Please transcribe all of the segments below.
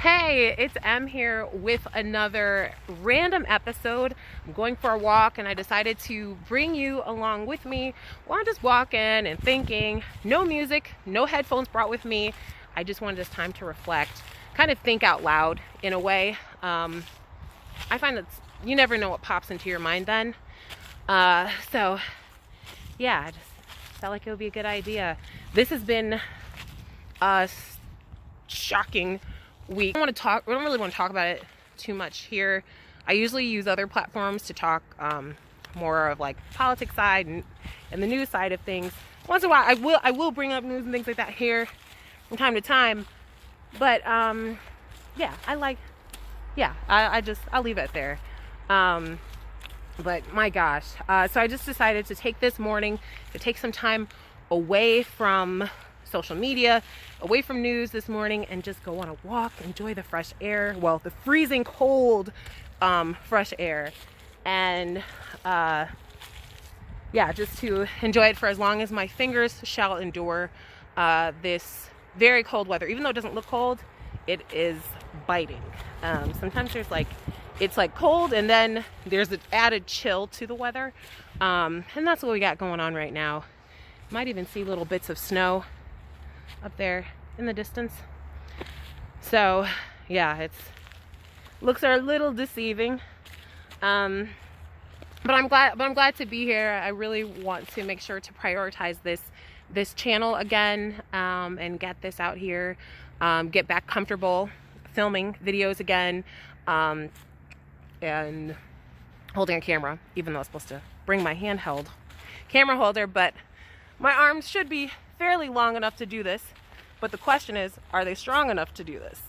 Hey, it's Em here with another random episode. I'm going for a walk and I decided to bring you along with me while I'm just walking and thinking. No music, no headphones brought with me. I just wanted this time to reflect, kind of think out loud in a way. I find that you never know what pops into your mind then. So yeah, I just felt like it would be a good idea. This has been a shocking week. I don't really want to talk about it too much here. I usually use other platforms to talk more of like politics side and the news side of things. Once in a while I will bring up news and things like that here from time to time. But I'll leave it there. But my gosh, so I just decided to take this morning to take some time away from social media, away from news this morning, and just go on a walk, enjoy the fresh air, well, the freezing cold fresh air, and just to enjoy it for as long as my fingers shall endure this very cold weather. Even though it doesn't look cold, it is biting. Sometimes it's like cold and then there's an added chill to the weather, and that's what we got going on right now. Might even see little bits of snow up there in the distance. So yeah, looks are a little deceiving, but I'm glad to be here. I really want to make sure to prioritize this channel again, and get this out here, get back comfortable filming videos again, and holding a camera, even though I'm supposed to bring my handheld camera holder, but my arms should be fairly long enough to do this. But the question is, are they strong enough to do this?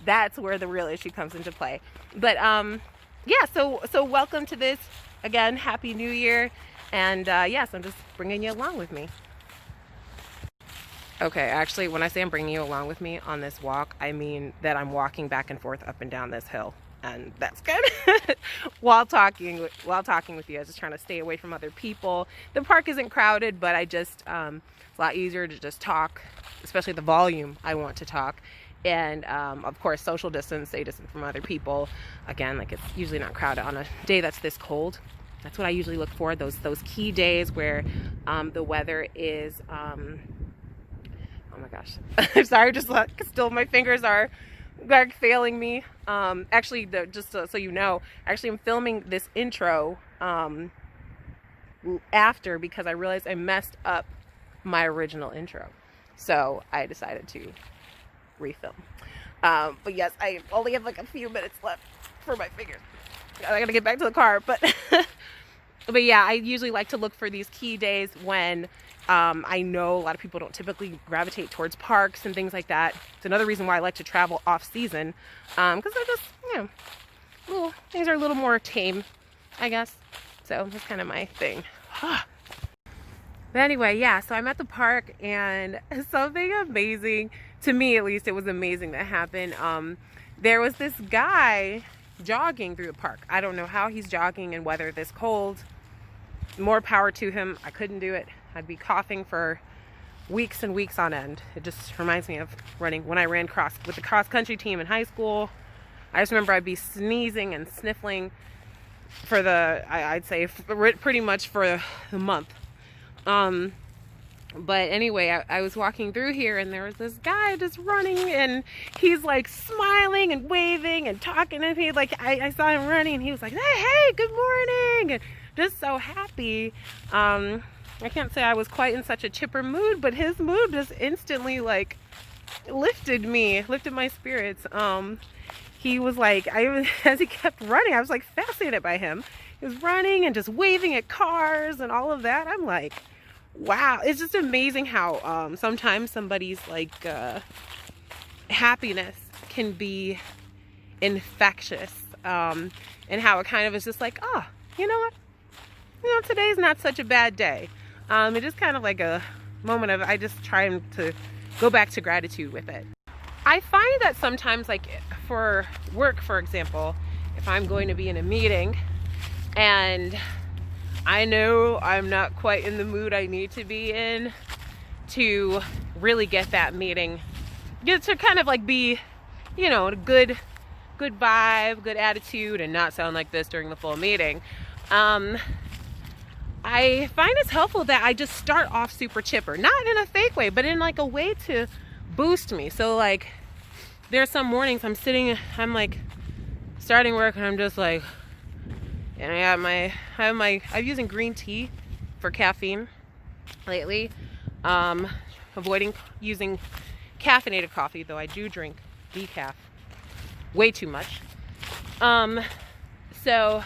That's where the real issue comes into play. But so welcome to this again. Happy New Year. And yes, I'm just bringing you along with me. Okay, actually, when I say I'm bringing you along with me on this walk, I mean that I'm walking back and forth up and down this hill. And that's good. while talking with you, I was just trying to stay away from other people. The park isn't crowded, but I just it's a lot easier to just talk, especially the volume I want to talk, and of course social distance, stay distant from other people. Again, like, it's usually not crowded on a day that's this cold. That's what I usually look for, those key days where the weather is oh my gosh, I'm sorry, just still my fingers are failing me. Actually, just so you know, actually I'm filming this intro after, because I realized I messed up my original intro, so I decided to refilm. But yes, I only have like a few minutes left for my fingers. I gotta get back to the car, but but yeah, I usually like to look for these key days when I know a lot of people don't typically gravitate towards parks and things like that. It's another reason why I like to travel off season, because they're just, things are a little more tame, I guess. So that's kind of my thing. But anyway, yeah, so I'm at the park, and something amazing, to me at least, it was amazing that happened. There was this guy jogging through the park. I don't know how he's jogging in weather this cold. More power to him. I couldn't do it. I'd be coughing for weeks and weeks on end. It just reminds me of running when I ran with the cross country team in high school. I just remember I'd be sneezing and sniffling for I'd say pretty much for the month. But anyway, I was walking through here, and there was this guy just running, and he's like smiling and waving and talking, and he I saw him running, and he was like, hey, good morning, and just so happy. I can't say I was quite in such a chipper mood, but his mood just instantly lifted my spirits. He was as he kept running, I was like fascinated by him. He was running and just waving at cars and all of that. I'm like, wow, it's just amazing how sometimes somebody's happiness can be infectious, and how it kind of is just like, oh, you know what? Today's not such a bad day. It is kind of like a moment of, I just try to go back to gratitude with it. I find that sometimes, like for work, for example, if I'm going to be in a meeting and I know I'm not quite in the mood I need to be in to really get that meeting, get to kind of like be you know, a good vibe, good attitude, and not sound like this during the full meeting. I find it's helpful that I just start off super chipper, not in a fake way, but in like a way to boost me. So like there's some mornings I'm like starting work and I'm just like, and I'm using green tea for caffeine lately, avoiding using caffeinated coffee, though I do drink decaf way too much. So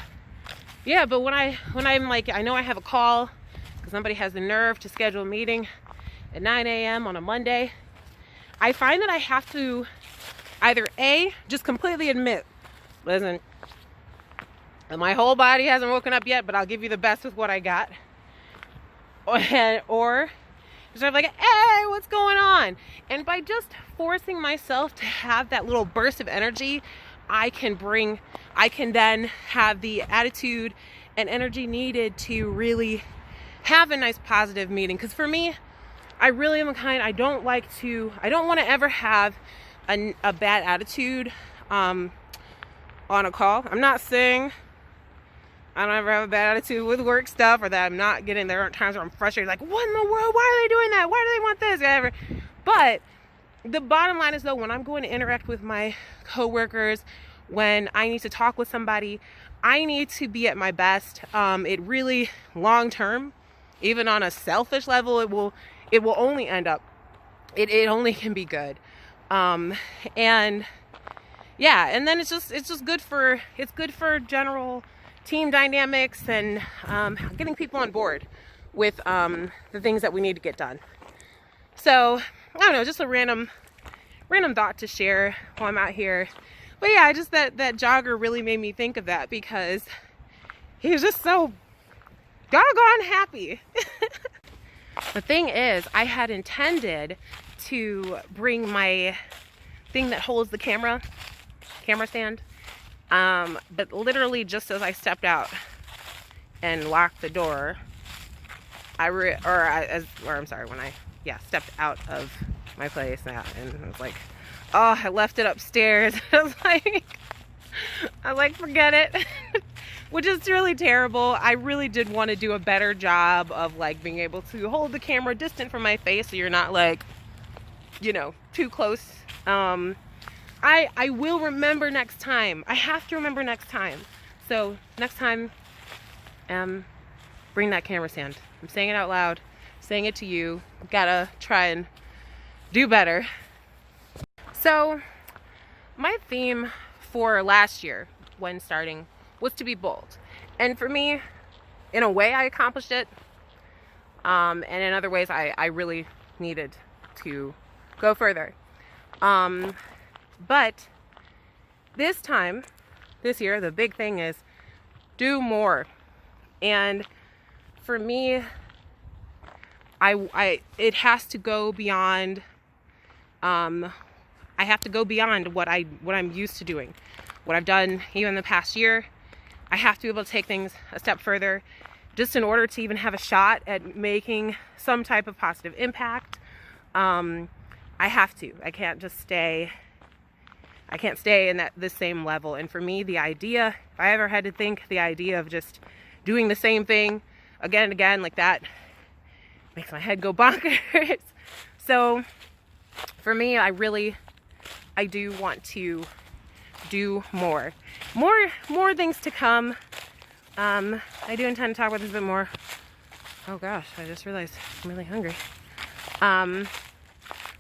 yeah, but when I'm like, I know I have a call because somebody has the nerve to schedule a meeting at 9 a.m. on a Monday, I find that I have to either A, just completely admit, listen, my whole body hasn't woken up yet, but I'll give you the best with what I got. Or sort of like, hey, what's going on? And by just forcing myself to have that little burst of energy, I can then have the attitude and energy needed to really have a nice positive meeting. Because for me, I really am a kind, I don't want to ever have a bad attitude on a call. I'm not saying I don't ever have a bad attitude with work stuff, or that I'm not getting, there aren't times where I'm frustrated, like, what in the world, why are they doing that? Why do they want this? Whatever. But the bottom line is, though, when I'm going to interact with my coworkers, when I need to talk with somebody, I need to be at my best. It really, long term, even on a selfish level, it will only end up, it only can be good. And yeah, and then it's just good for general team dynamics and getting people on board with the things that we need to get done. So I don't know, just a random thought to share while I'm out here. But yeah, just that jogger really made me think of that, because he was just so doggone happy. The thing is, I had intended to bring my thing that holds the camera stand, but literally just as I stepped out and locked the door, when I stepped out of my place, and I was like, oh, I left it upstairs. I was like, forget it. Which is really terrible. I really did want to do a better job of like being able to hold the camera distant from my face, so you're not like, you know, too close. I will remember next time. I have to remember next time. So next time, bring that camera stand. I'm saying it out loud, saying it to you. Gotta try and do better. So my theme for last year when starting was to be bold. And for me, in a way I accomplished it. And in other ways I really needed to go further. But this year, the big thing is do more. And for me, it has to go beyond, I have to go beyond what I'm used to doing, what I've done even the past year. I have to be able to take things a step further just in order to even have a shot at making some type of positive impact. I have to. I can't stay in the same level. And for me, the idea, if I ever had to think, the idea of just doing the same thing again and again like that makes my head go bonkers. So for me, I do want to do more things to come. I do intend to talk about this a bit more. Oh gosh, I just realized I'm really hungry.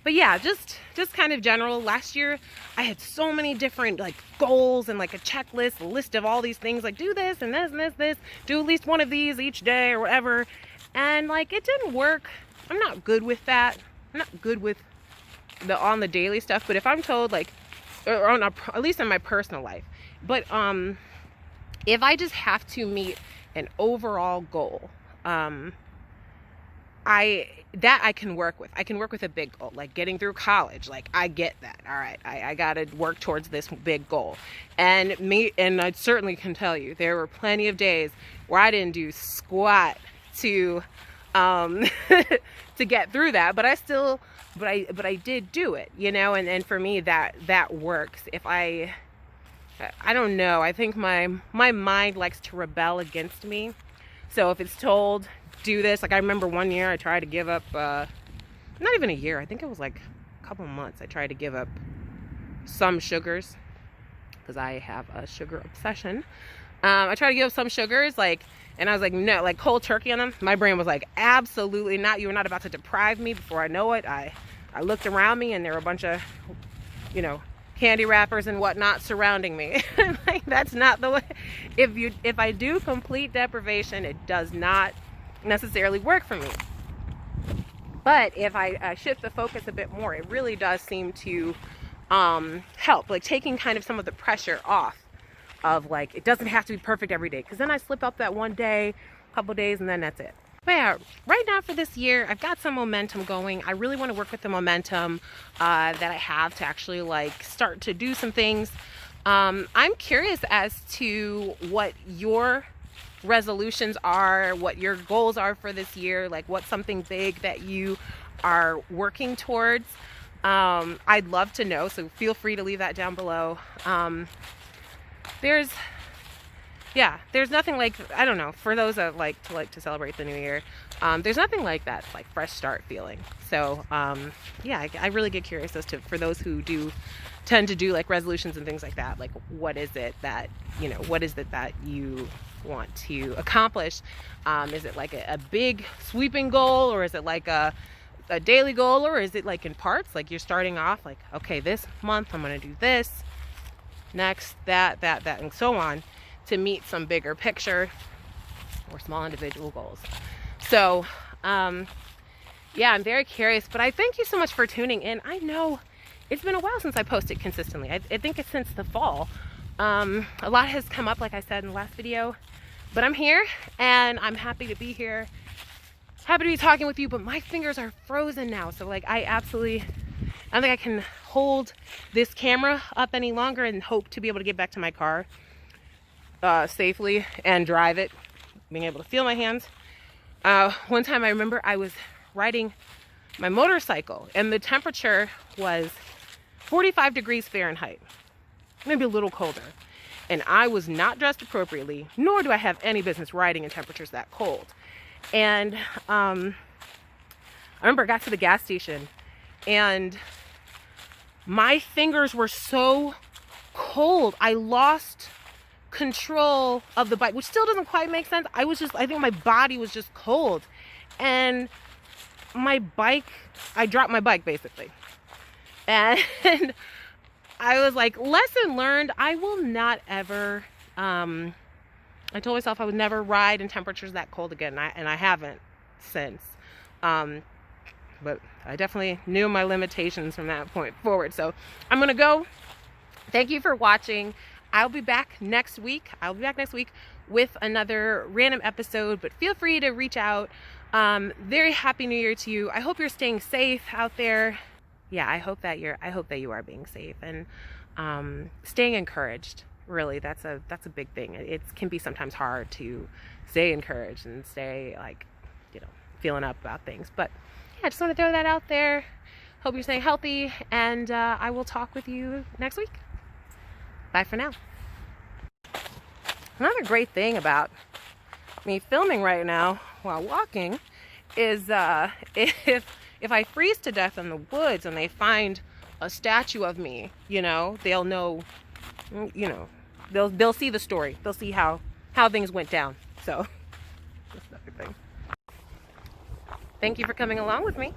But yeah, just kind of general. Last year, I had so many different like goals and like a checklist, a list of all these things, like do this and this and this, this, do at least one of these each day or whatever. And like, it didn't work. I'm not good with that. I'm not good with on the daily stuff. But if I'm told like, or at least in my personal life, but if I just have to meet an overall goal, I can work with. I can work with a big goal, like getting through college. Like, I get that. All right, I gotta work towards this big goal. And I certainly can tell you, there were plenty of days where I didn't do squat to to get through that. But I did do it, you know, and for me that works. If I don't know, I think my mind likes to rebel against me. So if it's told, do this, like I remember one year I tried to give up, not even a year, I think it was like a couple months, I tried to give up some sugars, because I have a sugar obsession. I tried to give up some sugars, like, and I was like, no, like cold turkey on them. My brain was like, absolutely not. You are not about to deprive me. Before I know it, I looked around me and there were a bunch of, you know, candy wrappers and whatnot surrounding me. Like, that's not the way. If I do complete deprivation, it does not necessarily work for me. But if I shift the focus a bit more, it really does seem to help, like taking kind of some of the pressure off of, like, it doesn't have to be perfect every day, because then I slip up that one day, a couple days, and then that's it. But yeah, right now for this year, I've got some momentum going. I really want to work with the momentum that I have to actually like start to do some things. I'm curious as to what your resolutions are, what your goals are for this year, like what's something big that you are working towards. I'd love to know, so feel free to leave that down below. There's nothing like, I don't know, for those that like to celebrate the new year, there's nothing like that, like fresh start feeling. So yeah, I really get curious as to, for those who do tend to do like resolutions and things like that, like what is it that, you know, what is it that you want to accomplish? Is it like a big sweeping goal, or is it like a daily goal, or is it like in parts, like you're starting off like, okay, this month I'm going to do this, next that, and so on, to meet some bigger picture or small individual goals. So yeah, I'm very curious, but I thank you so much for tuning in. I know it's been a while since I posted consistently. I think it's since the fall. A lot has come up, like I said in the last video, but I'm here and I'm happy to be here, happy to be talking with you. But my fingers are frozen now, so like I don't think I can hold this camera up any longer and hope to be able to get back to my car safely and drive it, being able to feel my hands. One time I remember I was riding my motorcycle and the temperature was 45 degrees Fahrenheit, maybe a little colder, and I was not dressed appropriately, nor do I have any business riding in temperatures that cold. And I remember I got to the gas station and my fingers were so cold, I lost control of the bike, which still doesn't quite make sense. I think my body was just cold, and I dropped my bike basically, and I was like, lesson learned, I will not ever, I told myself I would never ride in temperatures that cold again, and I haven't since. But I definitely knew my limitations from that point forward. So I'm gonna go. Thank you for watching. I'll be back next week. With another random episode, but feel free to reach out. Very happy New Year to you. I hope you're staying safe out there. Yeah, I hope that you are being safe and staying encouraged. Really, that's a big thing. It can be sometimes hard to stay encouraged and stay, like, you know, feeling up about things. But yeah, I just want to throw that out there. Hope you're staying healthy, and I will talk with you next week. Bye for now. Another great thing about me filming right now while walking is if I freeze to death in the woods and they find a statue of me, you know, they'll know, you know, they'll see the story. They'll see how things went down. So that's another thing. Thank you for coming along with me.